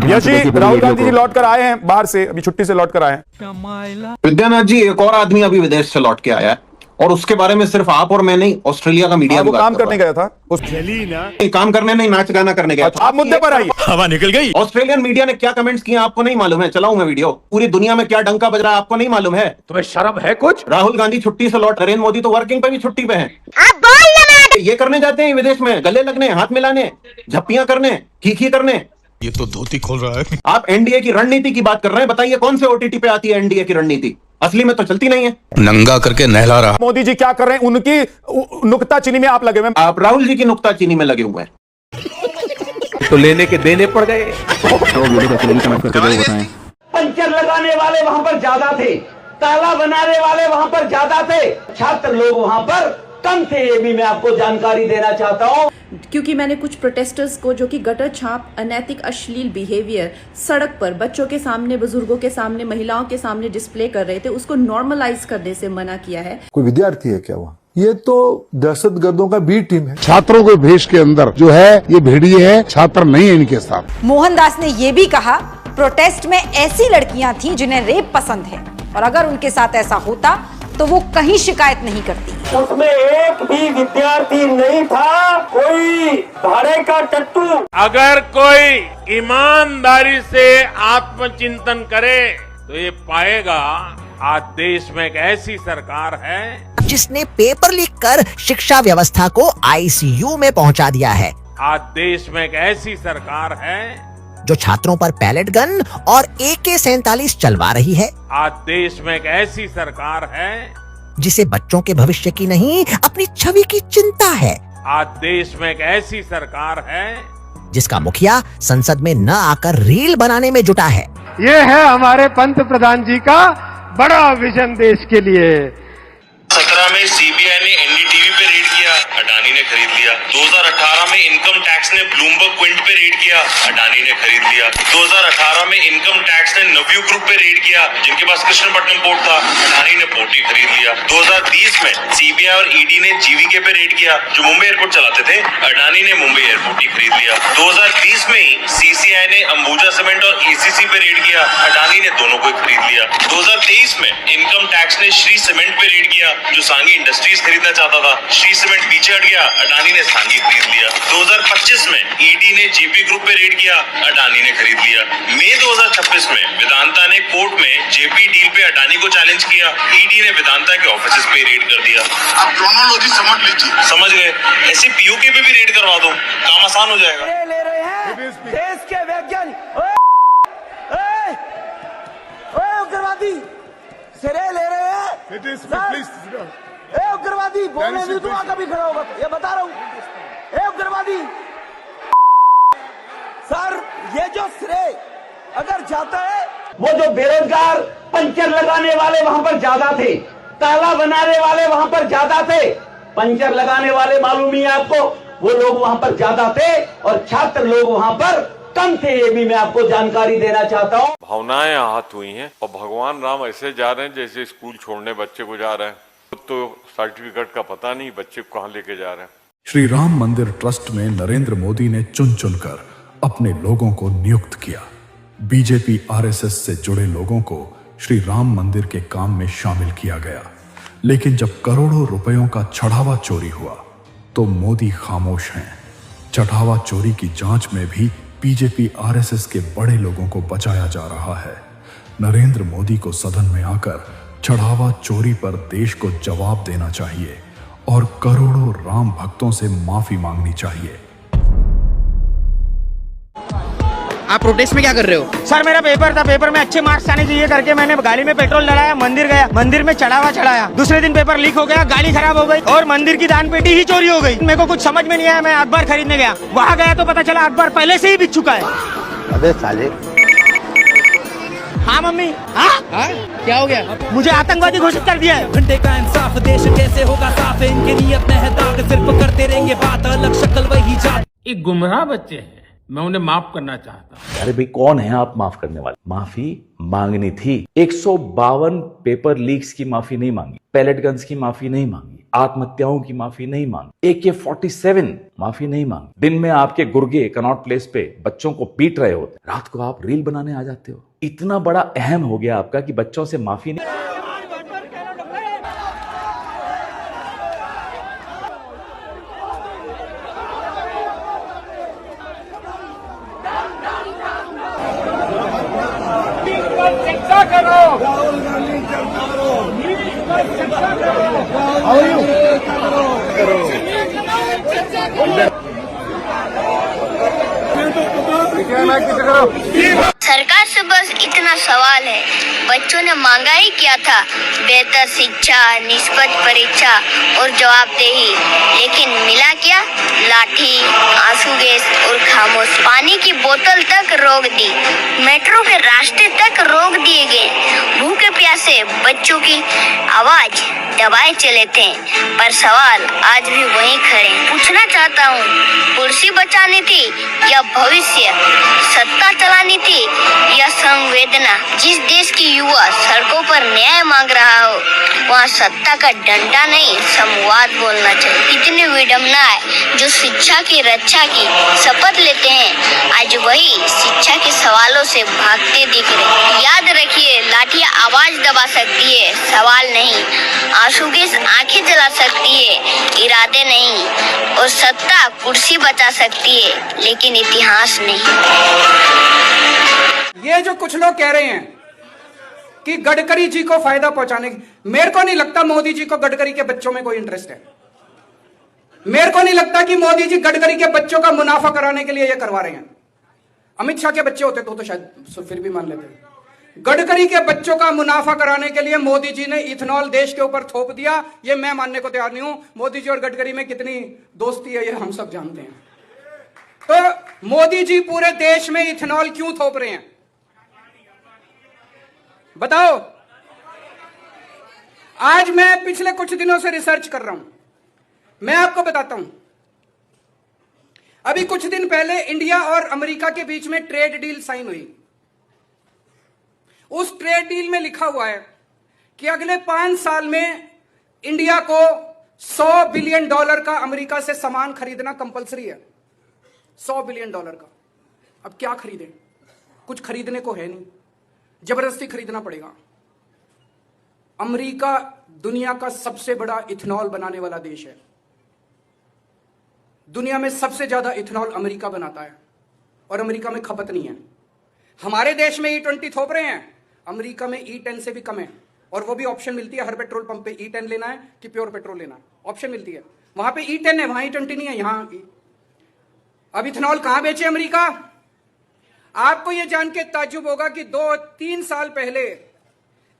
यश जी, राहुल गांधी जी लौट कर आए हैं बाहर से, अभी छुट्टी से लौट कर आए हैं। विद्यानाथ जी, एक और आदमी अभी विदेश से लौट के आया है और उसके बारे में सिर्फ आप और मैं नहीं, ऑस्ट्रेलिया का मीडिया भी वो काम करने गया था उस काम करने नहीं, नाच गाना करने गया था। आप मुद्दे पर आइए। हवा निकल गई। ऑस्ट्रेलियन मीडिया ने क्या कमेंट्स किए आपको नहीं मालूम है? चलाऊं मैं वीडियो? पूरी दुनिया में क्या डंका बज रहा है आपको नहीं मालूम है? तुम्हें शर्म है कुछ? राहुल गांधी छुट्टी से लौट, नरेंद्र मोदी तो वर्किंग पे भी छुट्टी पे हैं। ये करने जाते हैं विदेश में, गले लगने, हाथ मिलाने, झप्पियां करने, खीखी करने। ये तो धोती खोल रहा है। आप एनडीए की रणनीति की बात कर रहे हैं, बताइए कौन से ओटीटी पे आती है एनडीए की रणनीति? असली में तो चलती नहीं है। नंगा करके नहला रहा। मोदी जी क्या कर रहे हैं, उनकी नुक्ताचीनी में आप लगे हुए हैं। आप राहुल जी की नुक्ताचीनी में लगे हुए हैं। तो लेने के देने पड़ गए। पंचर लगाने वाले वहां पर ज्यादा थे, ताला बनाने वाले वहां पर ज्यादा थे, छात्र लोग वहां पर कम थे। ये भी मैं आपको जानकारी देना चाहता हूं। क्योंकि मैंने कुछ प्रोटेस्टर्स को जो कि गटर छाप, अनैतिक, अश्लील बिहेवियर सड़क पर बच्चों के सामने, बुजुर्गों के सामने, महिलाओं के सामने डिस्प्ले कर रहे थे, उसको नॉर्मलाइज करने से मना किया है। कोई विद्यार्थी है क्या वहाँ? ये तो दहशतगर्दों का बी टीम है। छात्रों के भेष के अंदर जो है ये भेड़िए है, छात्र नहीं है इनके साथ। मोहनदास ने ये भी कहा, प्रोटेस्ट में ऐसी लड़कियां थी जिन्हें रेप पसंद है और अगर उनके साथ ऐसा होता तो वो कहीं शिकायत नहीं करती। उसमें एक भी विद्यार्थी नहीं था, कोई भाड़े का टट्टू। अगर कोई ईमानदारी से आत्मचिंतन करे तो ये पाएगा आज देश में एक ऐसी सरकार है जिसने पेपर लीक कर शिक्षा व्यवस्था को आईसीयू में पहुंचा दिया है। आज देश में एक ऐसी सरकार है जो छात्रों पर पैलेट गन और AK-47 चलवा रही है। आज देश में एक ऐसी सरकार है जिसे बच्चों के भविष्य की नहीं, अपनी छवि की चिंता है। आज देश में एक ऐसी सरकार है जिसका मुखिया संसद में न आकर रील बनाने में जुटा है। ये है हमारे पंत प्रधान जी का बड़ा विजन देश के लिए। 2017 में सीबीआई ने एनडीटीवी पे रेड किया, अडानी ने खरीद लिया। 2018 में इनकम टैक्स ने ब्लूमबर्ग क्विंट पे रेड किया, अडानी ने खरीद लिया। 2018 में इनकम टैक्स ने नव्यू ग्रुप पे रेड किया, जिनके पास कृष्णपट्टनम पोर्ट था, अडानी ने पोर्ट ही खरीद लिया। 2020 में सीबीआई और ईडी ने जीवीके पे रेड किया, जो मुंबई एयरपोर्ट चलाते थे, अडानी ने मुंबई एयरपोर्ट ही खरीद लिया। 2020 में ही सीसीआई ने अंबुजा सीमेंट और एसीसी पे रेड किया, अडानी ने दोनों को खरीद लिया। 2023 में इनकम टैक्स ने श्री सीमेंट पे रेड किया, जो सांगी इंडस्ट्रीज खरीदना चाहता था, श्री सीमेंट पीछे हट गया, अडानी ने सांगी खरीद लिया। 2025 में ईडी ने जेपी ग्रुप पे रेड किया, अडानी ने खरीद लिया। मई 2026 में वेदांता ने कोर्ट में जेपी डील पे अडानी को चैलेंज किया, ईडी ने वेदांता के ऑफिस पे रेड कर दिया। आप क्रोनोलॉजी समझ लीजिए। समझ गए? ऐसे पीओके पे भी रेड करवा दो, काम आसान हो जाएगा। ले रहे हैं देश के वैज्ञानिक, उग्रवादी सिरे ले रहे हैं। उग्रवादी बोलने भी तो कभी खड़ा होगा, ये बता रहा हूँ। उग्रवादी सर, ये जो श्रेय अगर जाता है, वो जो बेरोजगार पंचर लगाने वाले वहां पर ज्यादा थे, ताला बनाने वाले वहां पर ज्यादा थे, पंचर लगाने वाले मालूम ही है आपको, वो लोग वहां पर ज्यादा थे और छात्र लोग वहां पर कम थे। ये भी मैं आपको जानकारी देना चाहता हूँ। भावनाएं आहत हुई हैं और भगवान राम ऐसे जा रहे हैं जैसे स्कूल छोड़ने बच्चे को जा रहे हैं। तो सर्टिफिकेट का पता नहीं बच्चे को कहाँ लेके जा रहे हैं। श्री राम मंदिर ट्रस्ट में नरेंद्र मोदी ने चुन चुनकर अपने लोगों को नियुक्त किया। बीजेपी RSS से जुड़े लोगों को श्री राम मंदिर के काम में शामिल किया गया, लेकिन जब करोड़ों रुपयों का चढ़ावा चोरी हुआ तो मोदी खामोश हैं। चढ़ावा चोरी की जांच में भी बीजेपी RSS के बड़े लोगों को बचाया जा रहा है। नरेंद्र मोदी को सदन में आकर चढ़ावा चोरी पर देश को जवाब देना चाहिए और करोड़ों राम भक्तों से माफी मांगनी चाहिए। आप प्रोटेस्ट में क्या कर रहे हो? सर, मेरा पेपर था, पेपर में अच्छे मार्क्स आने चाहिए करके मैंने गाड़ी में पेट्रोल डलाया, मंदिर गया, मंदिर में चढ़ावा चढ़ाया। दूसरे दिन पेपर लीक हो गया, गाड़ी खराब हो गई और मंदिर की दान पेटी ही चोरी हो गई। मेरे को कुछ समझ में नहीं आया। मैं अखबार खरीदने गया, वहाँ गया तो पता चला अखबार पहले से ही बिक चुका है। अबे साले। हाँ मम्मी। हाँ क्या हो गया? मुझे आतंकवादी घोषित कर दिया है। घंटे का इंसाफ देश कैसे होगा साफ? इनके नियत में है दाग, सिर्फ करते रहेंगे बात, अलग शक्ल वही जात। ये गुमराह बच्चे हैं, मैं उन्हें माफ करना चाहता हूँ। अरे भाई, कौन है आप माफ करने वाले? माफी मांगनी थी। 152 पेपर लीक्स की माफी नहीं मांगी, पैलेट गन्स की माफी नहीं मांगी, आत्महत्याओं की माफी नहीं मांगी, AK-47 माफी नहीं मांगी। दिन में आपके गुर्गे कनॉट प्लेस पे बच्चों को पीट रहे होते, रात को आप रील बनाने आ जाते हो। इतना बड़ा अहम हो गया आपका कि बच्चों से माफी नहीं। सरकार से बस इतना सवाल है, बच्चों ने मांगा ही क्या था? बेहतर शिक्षा, निष्पक्ष परीक्षा और जवाबदेही, लेकिन मिला क्या? लाठी, आंसू गैस और खामोश। पानी की बोतल तक रोक दी, मेट्रो के रास्ते तक रोक दिए गए। भूखे प्यासे बच्चों की आवाज दबाए चले थे, पर सवाल आज भी वहीं खड़े। पूछना चाहता हूँ, कुर्सी बचानी थी या भविष्य? सत्ता चलानी थी या संवेदना? जिस देश की युवा सड़कों पर न्याय मांग रहा हो, वहाँ सत्ता का डंडा नहीं, संवाद बोलना चाहिए। कितनी विडम्बना है, जो शिक्षा की रक्षा की शपथ लेते हैं, आज वही शिक्षा के सवालों से भागते दिख रहे। याद रखिए, लाठियाँ आवाज दबा सकती है, सवाल नहीं। आंसू गैस आंखें जला सकती है, इरादे नहीं। और सत्ता कुर्सी बचा सकती है, लेकिन इतिहास नहीं। ये जो कुछ लोग कह रहे हैं कि गडकरी जी को फायदा पहुंचाने की, मेरे को नहीं लगता मोदी जी को गडकरी के बच्चों में कोई इंटरेस्ट है। मेरे को नहीं लगता कि मोदी जी गडकरी के बच्चों का मुनाफा कराने के लिए ये करवा रहे हैं। अमित शाह के बच्चे होते तो शायद फिर भी मान लेते। गडकरी के बच्चों का मुनाफा कराने के लिए मोदी जी ने इथेनॉल देश के ऊपर थोप दिया, ये मैं मानने को तैयार नहीं हूं। मोदी जी और गडकरी में कितनी दोस्ती है ये हम सब जानते हैं। तो मोदी जी पूरे देश में इथेनॉल क्यों थोप रहे हैं बताओ? आज मैं पिछले कुछ दिनों से रिसर्च कर रहा हूं, मैं आपको बताता हूं। अभी कुछ दिन पहले इंडिया और अमेरिका के बीच में ट्रेड डील साइन हुई। उस ट्रेड डील में लिखा हुआ है कि अगले 5 साल में इंडिया को $100 बिलियन का अमेरिका से सामान खरीदना कंपलसरी है। $100 बिलियन का। अब क्या खरीदें? कुछ खरीदने को है नहीं, जबरदस्ती खरीदना पड़ेगा। अमेरिका दुनिया का सबसे बड़ा इथेनॉल बनाने वाला देश है। दुनिया में सबसे ज्यादा इथेनॉल अमेरिका बनाता है और अमेरिका में खपत नहीं है। हमारे देश में E20 थोप रहे हैं, अमेरिका में E10 से भी कम है। और वो भी ऑप्शन मिलती है, हर पेट्रोल पंप पे E10 लेना है कि प्योर पेट्रोल लेना है, ऑप्शन मिलती है। वहां पे E10 है, वहां E20 नहीं है, यहां अब इथेनॉल कहां बेचे अमेरिका? आपको यह जान के ताज्जुब होगा कि 2-3 साल पहले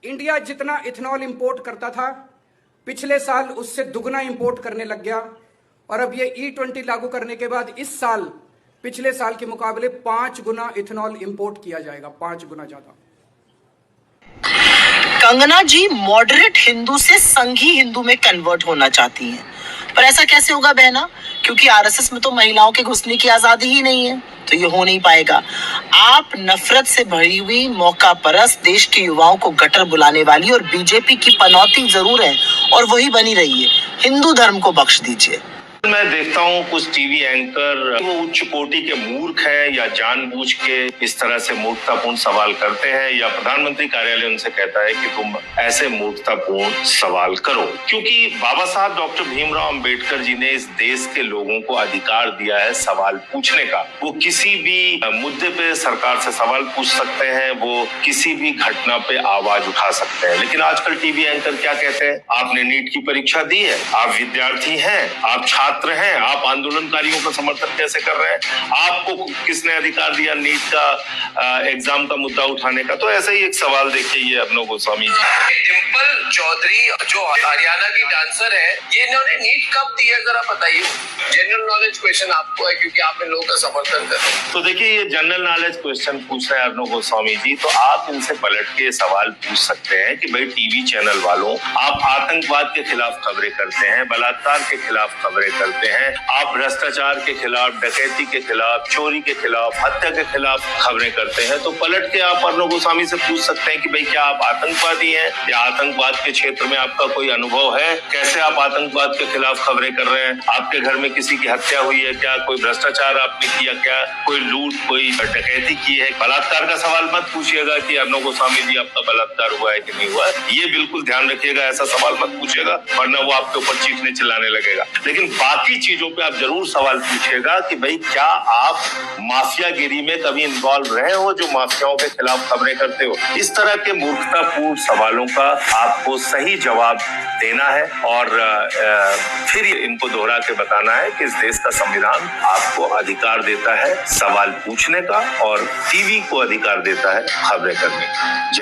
इंडिया जितना इथेनॉल इंपोर्ट करता था, पिछले साल उससे दुगना इंपोर्ट करने लग गया। और अब ये E20 लागू करने के बाद इस साल पिछले साल के मुकाबले 5 गुना इथेनॉल इंपोर्ट किया जाएगा, 5 गुना ज्यादा। कंगना जी मॉडरेट हिंदू से संघी हिंदू में कन्वर्ट होना चाहती हैं, पर ऐसा कैसे होगा बहना? क्योंकि आरएसएस में तो महिलाओं के घुसने की आजादी ही नहीं है, तो ये हो नहीं पाएगा। आप नफरत से भरी हुई मौका परस्त देश के युवाओं को गटर बुलाने वाली और बीजेपी की पनौती जरूर है और वही बनी रही है। हिंदू धर्म को बख्श दीजिए। मैं देखता हूँ कुछ टीवी एंकर वो उच्च कोटि के मूर्ख हैं या जानबूझ के इस तरह से मूर्खतापूर्ण सवाल करते हैं, या प्रधानमंत्री कार्यालय उनसे कहता है कि तुम ऐसे मूर्खतापूर्ण सवाल करो। क्योंकि बाबा साहब डॉक्टर भीमराव अंबेडकर जी ने इस देश के लोगों को अधिकार दिया है सवाल पूछने का। वो किसी भी मुद्दे पे सरकार से सवाल पूछ सकते हैं, वो किसी भी घटना पे आवाज उठा सकते हैं। लेकिन आजकल टीवी एंकर क्या कहते हैं? आपने नीट की परीक्षा दी है, आप विद्यार्थी हैं, आप छात्र हैं, आप आंदोलनकारियों का समर्थन कैसे कर रहे हैं? आपको किसने अधिकार दिया नीट का एग्जाम का मुद्दा उठाने का? तो ऐसा ही एक सवाल देखिए ये अभिनव गोस्वामी जी। डिंपल चौधरी जो हरियाणा की डांसर है, ये इन्होंने नीट कब दी है जरा बताइए। जनरल नॉलेज क्वेश्चन आपको है क्योंकि आप इन लोगों का समर्थन कर रहे हैं। तो देखिए ये जनरल नॉलेज क्वेश्चन पूछ रहे हैं अभिनव गोस्वामी जी, तो आप इनसे पलट के सवाल पूछ सकते हैं कि भाई टीवी चैनल वालों, आप आतंकवाद के खिलाफ खबरें करते हैं, बलात्कार के खिलाफ खबरें करते हैं। आप भ्रष्टाचार के खिलाफ, डकैती के खिलाफ, चोरी के खिलाफ, हत्या के खिलाफ खबरें करते हैं, तो पलट के आप अर्णब गोस्वामी से पूछ सकते हैं कि भाई क्या आप आतंकवादी हैं या आतंकवाद के क्षेत्र में आपका कोई अनुभव है, कैसे आप आतंकवाद के खिलाफ खबरें कर रहे हैं, आपके घर में किसी की हत्या हुई है क्या, कोई भ्रष्टाचार आपने किया क्या, कोई लूट, कोई डकैती की है। बलात्कार का सवाल मत पूछिएगा कि अर्णब गोस्वामी जी आपका बलात्कार हुआ है कि नहीं हुआ है, ये बिल्कुल ध्यान रखिएगा, ऐसा सवाल मत पूछिएगा वरना वो आपके ऊपर चीखने चिल्लाने लगेगा। लेकिन बाकी चीजों पे आप जरूर सवाल पूछिएगा कि भाई क्या आप माफियागिरी में कभी इन्वॉल्व रहे हो, जो माफियाओं के खिलाफ खबरें करते हो। इस तरह के मूर्खतापूर्ण सवालों का आपको सही जवाब देना है और फिर इनको दोहरा के बताना है कि इस देश का संविधान आपको अधिकार देता है सवाल पूछने का और टीवी को अधिकार देता है खबरें करने का।